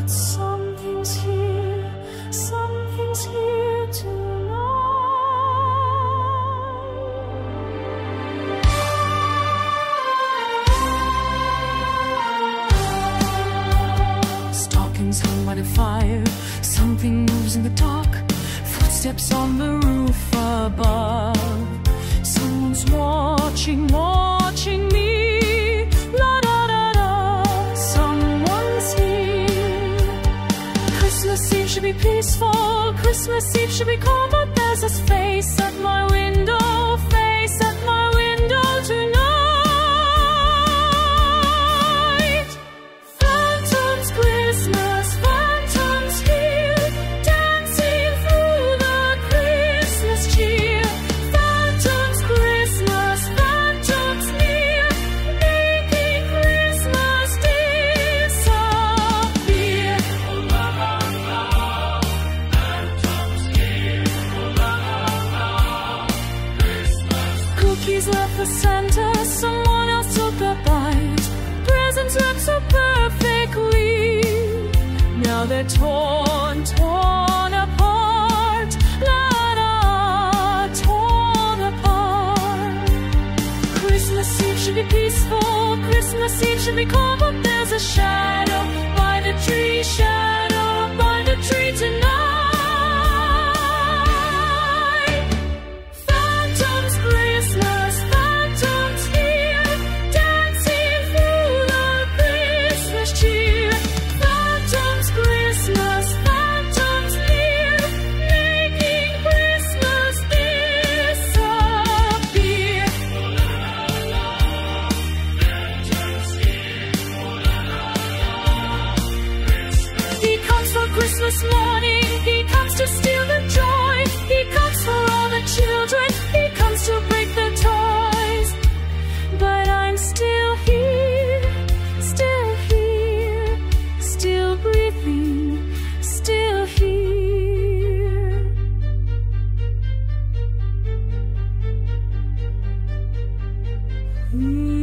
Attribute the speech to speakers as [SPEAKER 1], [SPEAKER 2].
[SPEAKER 1] Something's here tonight. Stockings hung by the fire, something moves in the dark. Footsteps on the roof above. Someone's watching me. La da da da. Someone's here. Christmas Eve should be peaceful. Christmas Eve should be calm, but there's this face at my window. Face at my window tonight. Phantoms, Christmas, phantoms here, dancing through the Christmas cheer. Phantoms, Christmas, phantoms near, making Christmas disappear. Oh la la la, phantoms here. Oh la la la, Christmas. Cookies left for Santa, someone else took a bite. Presents look so perfectly. Now they're torn apart. La da, torn apart. Christmas Eve should be peaceful. Christmas Eve should be calm, but there's a shadow by the tree. Shadow by the tree tonight. Phantoms, Christmas, phantoms here, dancing through the Christmas cheer. Phantoms, Christmas, phantoms near, making Christmas disappear. Oh la la la, phantoms here. Oh la la la, Christmas. He comes for Christmas morning. He comes to steal the joy. He comes for all the children. He comes to break the toys. But I'm still here, still here, still breathing, still here. Mm.